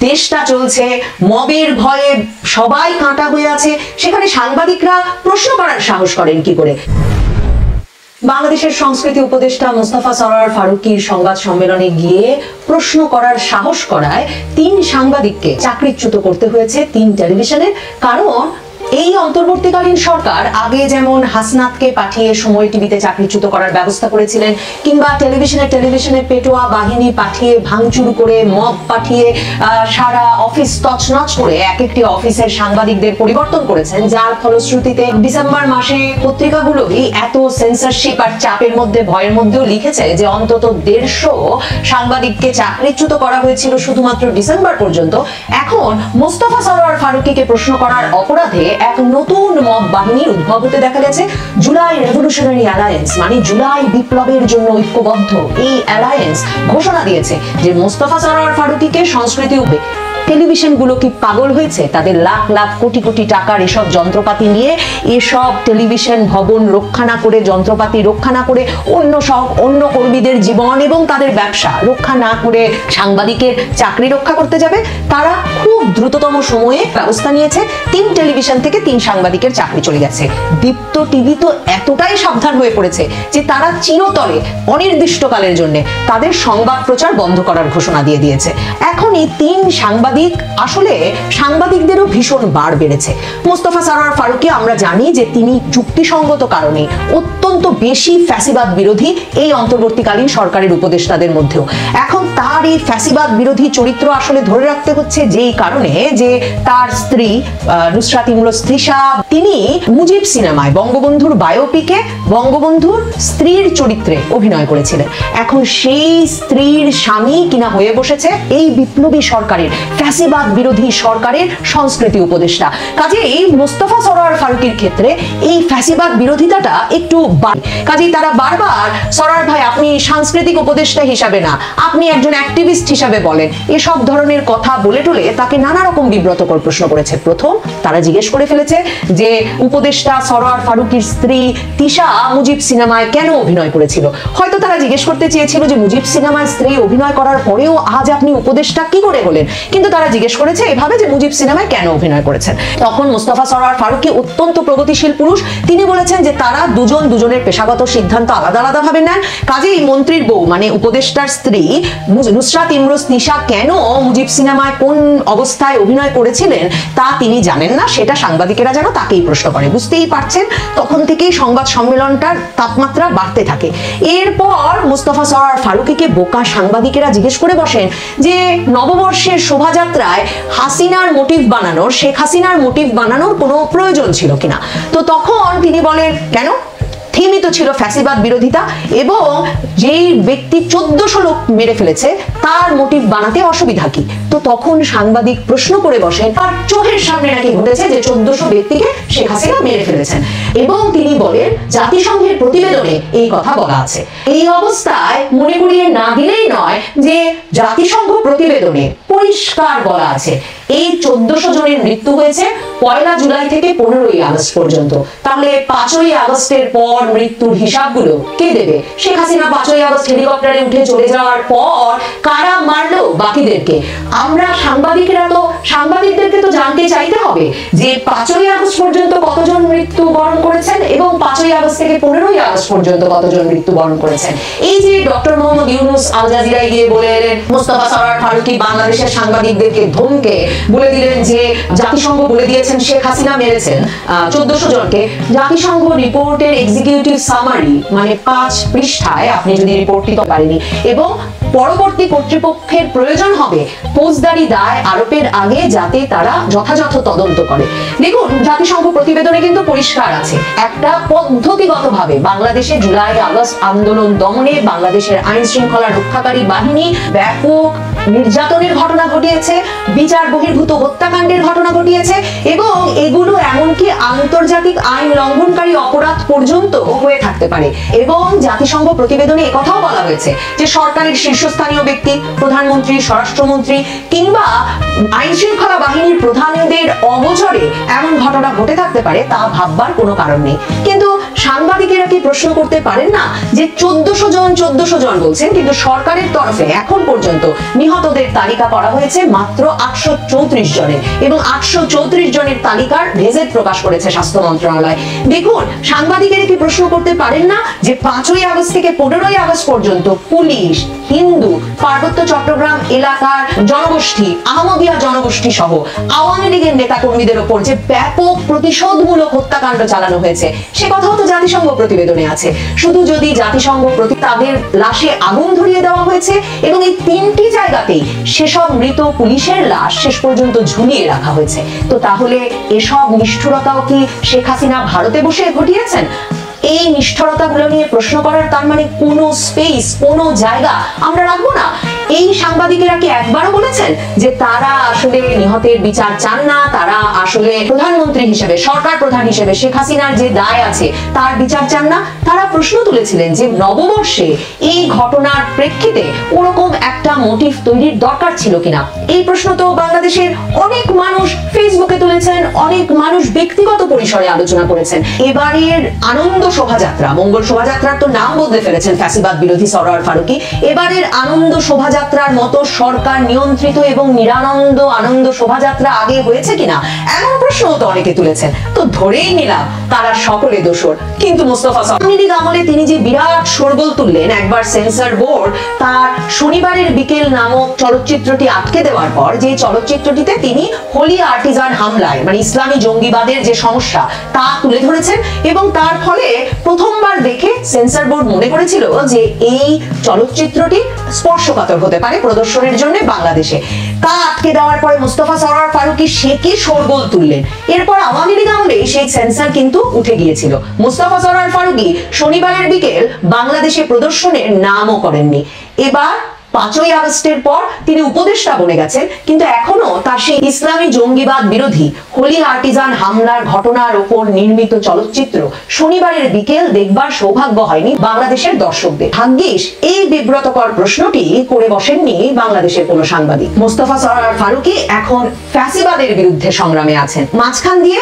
দেশটা চলছে, মবের ভয়ে সবাই কাঁটা হয়ে আছে, সেখানে সাংবাদিকরা প্রশ্ন করার সাহস করেন কি করে? বাংলাদেশের সংস্কৃতি উপদেষ্টা মোস্তফা সরোয়ার ফারুকীর সংবাদ সম্মেলনে গিয়ে প্রশ্ন করার সাহস করায় ৩ সাংবাদিককে চাকরিচ্যুত করতে হয়েছে ৩ টেলিভিশনের। কারণ এই অন্তর্বর্তীকালীন সরকার আগে যেমন হাসনাতকে পাঠিয়ে সময় টিভিতে চাকরিচ্যুত করার ব্যবস্থা করেছিলেন, কিংবা টেলিভিশনে পেটোয়া বাহিনী পাঠিয়ে ভাঙচুর করে, মব পাঠিয়ে সারা অফিস তছনছ করে এক একটি অফিসের সাংবাদিকদের পরিবর্তন করেছেন, যার ফলশ্রুতিতে ডিসেম্বর মাসে পত্রিকাগুলোই এত সেন্সরশিপ আর চাপের মধ্যে, ভয়ের মধ্যেও লিখেছে যে অন্তত 150 সাংবাদিককে চাকরিচ্যুত করা হয়েছিল শুধুমাত্র ডিসেম্বর পর্যন্ত। এখন মোস্তফা সরোয়ার ফারুকীকে প্রশ্ন করার অপরাধে এক নতুন মব বাহিনীর উদ্ভব হতে দেখা গেছে। জুলাই রেভলিউশনারি অ্যালায়েন্স, মানে জুলাই বিপ্লবের জন্য ঐক্যবদ্ধ এই অ্যালায়েন্স ঘোষণা দিয়েছে যে মোস্তফা সরোয়ার ফারুকীকে সংস্কৃতি টেলিভিশনগুলো কি পাগল হয়েছে? তাদের লাখ লাখ কোটি কোটি টাকার এসব যন্ত্রপাতি নিয়ে এসব টেলিভিশন ভবন রক্ষা না করে, যন্ত্রপাতি রক্ষা না করে, অন্য কর্মীদের জীবন এবং তাদের ব্যবসা রক্ষা না করে সাংবাদিকের চাকরি রক্ষা করতে যাবে? তারা খুব দ্রুততম সময়ে ব্যবস্থা নিয়েছে। 3 টেলিভিশন থেকে 3 সাংবাদিকের চাকরি চলে গেছে। দীপ্ত টিভি তো এতটাই সাবধান হয়ে পড়েছে যে তারা চিরতরে অনির্দিষ্টকালের জন্য তাদের সংবাদ প্রচার বন্ধ করার ঘোষণা দিয়ে দিয়েছে। এখন এই 3 সাংবাদিক, আসলে সাংবাদিকদেরও ভীষণ বার বেড়েছে। মোস্তফা সরোয়ার ফারুকী আমরা জানি যে তিনি যুক্তিসঙ্গত কারণে অত্যন্ত বেশি ফ্যাসিবাদ বিরোধী এই অন্তর্বর্তীকালীন সরকারের উপদেষ্টাদের মধ্যেও। এখন তার এই ফ্যাসিবাদ বিরোধী চরিত্র আসলে ধরে রাখতে হচ্ছে যেই কারণে যে তার স্ত্রী নুসরাত ইমরোজ তৃষা, তিনি মুজিব সিনেমায় বঙ্গবন্ধুর বায়োপিকে বঙ্গবন্ধুর স্ত্রীর চরিত্রে অভিনয় করেছিলেন। এখন সেই স্ত্রীর স্বামী কিনা হয়ে বসেছে এই বিপ্লবী সরকারের, ফ্যাসিবাদ বিরোধী সরকারের সংস্কৃতি উপদেষ্টা। কাজেই মোস্তফা সরোয়ার ফারুকীর ক্ষেত্রে এই ফ্যাসিবাদ বিরোধিতাটা একটু কাজেই তারা বারবার, সরোয়ার ভাই আপনি সাংস্কৃতিক উপদেষ্টা হিসাবে না, আপনি একজন অ্যাক্টিভিস্ট হিসাবে বলেন, এসব ধরনের কথা বলে টলে তাকে নানা রকম বিব্রতকর প্রশ্ন করেছে। প্রথম তারা জিজ্ঞেস করে ফেলেছে যে উপদেষ্টা সরোয়ার ফারুকীর স্ত্রী তিশা মুজিব সিনেমায় কেন অভিনয় করেছিল। হয়তো তারা জিজ্ঞেস করতে চেয়েছিল যে মুজিব সিনেমায় স্ত্রী অভিনয় করার পরেও আজ আপনি উপদেষ্টা কি করে হলেন, কিন্তু তারা জিজ্ঞেস করেছে এভাবে যে মুজিব সিনেমায় কেন অভিনয় করেছেন। তখন মোস্তফা সরোয়ার ফারুকী অত্যন্ত প্রগতিশীল পুরুষ, তিনি বলেছেন যে তারা দুজনের পেশাগত সিদ্ধান্ত আলাদা আলাদা ভাবে নেন। কাজেই মন্ত্রীর বউ মানে উপদেষ্টার স্ত্রী নুসরাত ইমরোজ তৃষা কেন মুজিব সিনেমায় কোন অবস্থায় অভিনয় করেছিলেন তা তিনি জানেন না, সেটা সাংবাদিকেরা যেন তাকেই প্রশ্ন করে। বুঝতেই পারছেন তখন থেকেই সংবাদ সম্মেলনটার তাপমাত্রা বাড়তে থাকে। এরপর মোস্তফা সরোয়ার ফারুকীকে বোকা সাংবাদিকেরা জিজ্ঞেস করে বসেন যে নববর্ষের শোভাযাত্রায় হাসিনার মোটিভ বানানোর, শেখ হাসিনার মোটিভ বানানোর কোনো প্রয়োজন ছিল কিনা। তো তখন তিনি বলেন কেন, থিমই তো ছিল ফ্যাসিবাদ বিরোধিতা, এবং যেই ব্যক্তি 1400 লোক মেরে ফেলেছে তার মোটিভ বানাতে অসুবিধা কি। তো তখন সাংবাদিক প্রশ্ন করে বসেন তার চোখের সামনে নাকি ঘটেছে যে 1400 ব্যক্তিকে শেখ হাসিনা মেরে ফেলেছেন, এবং তিনি বলেন জাতিসংঘের প্রতিবেদনে এই কথা বলা আছে। এই অবস্থায় মনে করিয়ে না দিলেই নয় যে জাতিসংঘ প্রতিবেদনে পরিষ্কার বলা আছে এই 1400 জনের মৃত্যু হয়েছে 1 জুলাই থেকে 15 আগস্ট পর্যন্ত। তাহলে 5 আগস্টের পর মৃত্যুর হিসাবগুলো কে দেবে? শেখ হাসিনা 5 আগস্ট হেলিকপ্টারে উঠে চলে যাওয়ার পর কারা মারলো বাকিদেরকে? আমরা সাংবাদিকদেরকে তো জানতে চাইতে হবে যে 5 আগস্ট পর্যন্ত কতজন মৃত্যুবরণ করেছেন এবং 5 আগস্ট থেকে 15 আগস্ট পর্যন্ত কতজন মৃত্যুবরণ করেছেন। এই যে ডক্টর মোহাম্মদ ইউনুস আল জাজিরায় গিয়ে বলেন, মোস্তফা সরোয়ার ফারুকী বাংলাদেশের সাংবাদিকদেরকে ধমকে বলে দিলেন যে জাতিসংঘ বলে দিয়েছেন শেখ হাসিনা মেরেছেন 1400 জনকে। জাতিসংঘ রিপোর্টের এক্সিকিউটিভ সামারি মানে 5 পৃষ্ঠায় আপনি যদি রিপোর্টটি তো পারেনি, এবং পরবর্তী কর্তৃপক্ষের প্রয়োজন হবে ফৌজদারি দায় আরোপের আগে যাতে তারা যথাযথ তদন্ত করে। দেখুন জাতিসংঘ প্রতিবেদনে কিন্তু পরিষ্কার আছে একটা পদ্ধতিগতভাবে বাংলাদেশে জুলাই আগস্ট আন্দোলন দমনে বাংলাদেশের আইন শৃঙ্খলা রক্ষাকারী বাহিনী ব্যাপক নির্যাতনের ঘটনা ঘটিয়েছে, বিচার বহির্ভূত হত্যাকাণ্ডের ঘটনা ঘটিয়েছে, এবং এগুলো এমনকি আন্তর্জাতিক আইন লঙ্ঘনকারী অপরাধ পর্যন্ত হয়ে থাকতে পারে। এবং জাতিসংঘ প্রতিবেদনে একথাও বলা হয়েছে যে সরকারের শীর্ষ শীর্ষস্থানীয় ব্যক্তি, প্রধানমন্ত্রী, স্বরাষ্ট্রমন্ত্রী কিংবা আইন শৃঙ্খলা বাহিনীর প্রধানদের অগোচরে এমন ঘটনা ঘটে থাকতে পারে তা ভাববার কোনো কারণ নেই। কিন্তু সাংবাদিকেরা কি প্রশ্ন করতে পারেন না যে 1400 জন বলছেন, কিন্তু সরকারের তরফে এখন পর্যন্ত নিহতদের তালিকা করা হয়েছে মাত্র 834 জনের, এবং 834 জনের তালিকার গেজেট প্রকাশ করেছে স্বাস্থ্য মন্ত্রণালয়। দেখুন, সাংবাদিকেরা কি প্রশ্ন করতে পারেন না যে 5ই আগস্ট থেকে 15ই আগস্ট পর্যন্ত পুলিশ, হিন্দু, পার্বত্য চট্টগ্রাম এলাকার জনগোষ্ঠী, আহমদিয়া জনগোষ্ঠী সহ আওয়ামী লীগের নেতা কর্মীদের উপর যে ব্যাপক প্রতিশোধমূলক হত্যাকাণ্ড চালানো হয়েছে সে কথাও তো জাতিসংঘ প্রতিবেদনে আছে। শুধু যদি জাতিসংঘ তাদের লাশে আগুন ধরিয়ে দেওয়া হয়েছে এবং এই 3টি জায়গাতেই সেসব মৃত পুলিশের লাশ শেষ পর্যন্ত ঝুলিয়ে রাখা হয়েছে, তো তাহলে এসব নিষ্ঠুরতাও কি শেখ হাসিনা ভারতে বসে ঘটিয়েছেন? এই নিষ্ঠুরতাগুলো নিয়ে প্রশ্ন করার তার মানে কোনো স্পেস, কোনো জায়গা আমরা রাখবো না? এই সাংবাদিকেরা কি একবারও বলেছেন যে তারা আসলে নিহতের বিচার চান না, তারা আসলে প্রধানমন্ত্রী হিসেবে, সরকার প্রধান হিসেবে শেখ হাসিনার যে দায় আছে তার বিচার চান না? তারা প্রশ্ন তুলেছিলেন যে নববর্ষে এই ঘটনার প্রেক্ষিতে ওরকম একটা মোটিভ তৈরির দরকার ছিল কিনা। এই প্রশ্ন তো বাংলাদেশের অনেক মানুষ ফেসবুকে তুলেছেন, অনেক মানুষ ব্যক্তিগত পরিসরে আলোচনা করেছেন। এবারের আনন্দ শোভাযাত্রা, মঙ্গল শোভাযাত্রার তো নাম বদলে ফেলেছেন ফ্যাসিবাদ বিরোধী সরোয়ার ফারুকী, এবারের আনন্দ শোভাযাত্রার মতো সরকার নিয়ন্ত্রিত এবং নিরানন্দ আনন্দ শোভাযাত্রা আগে হয়েছে কিনা এমন প্রশ্ন তো অনেকে তুলেছেন। তো ধরেই নিলাম তারা সকলে দোষর, কিন্তু মোস্তফা আওয়ামী লীগ আমলে তিনি যে বিরাট শোরগোল তুললেন, একবার সেন্সর বোর্ড তার শনিবারের বিকেল নামক চলচ্চিত্রটি আটকে দেওয়ার পর, যে চলচ্চিত্রটিতে তিনি হোলি আর্টিজান হামলায় মানে ইসলামী জঙ্গিবাদের যে সমস্যা তা তুলে ধরেছেন, এবং তার ফলে প্রথমবার দেখে সেন্সর বোর্ড মনে করেছিল যে এই চলচ্চিত্রটি স্পর্শকাতর হতে পারে প্রদর্শনের জন্য বাংলাদেশে। তা আটকে দেওয়ার পরে মোস্তফা সরোয়ার ফারুকী সে কি শোরগোল তুললেন। এরপর আওয়ামী লীগ আমলে সেই সেন্সর কিন্তু উঠে গিয়েছিল। মোস্তফা সরোয়ার ফারুকী শনিবারের বিকেল বাংলাদেশে প্রদর্শনের নামও করেননি। এবার 5ই আগস্টের পর তিনি উপদেষ্টা বনে গেছেন, কিন্তু এখনো তার সেই ইসলামী জঙ্গিবাদ বিরোধী হোলি আর্টিজান হামলার ঘটনার উপর নির্মিত চলচ্চিত্র শনিবারের বিকেল দেখবার সৌভাগ্য হয়নি বাংলাদেশের দর্শকদের। ভাগ্যিস এই বিব্রতকর প্রশ্নটি করে বসেননি বাংলাদেশের কোনো সাংবাদিক। মোস্তফা সরোয়ার ফারুকী এখন ফ্যাসিবাদের বিরুদ্ধে সংগ্রামে আছেন, মাঝখান দিয়ে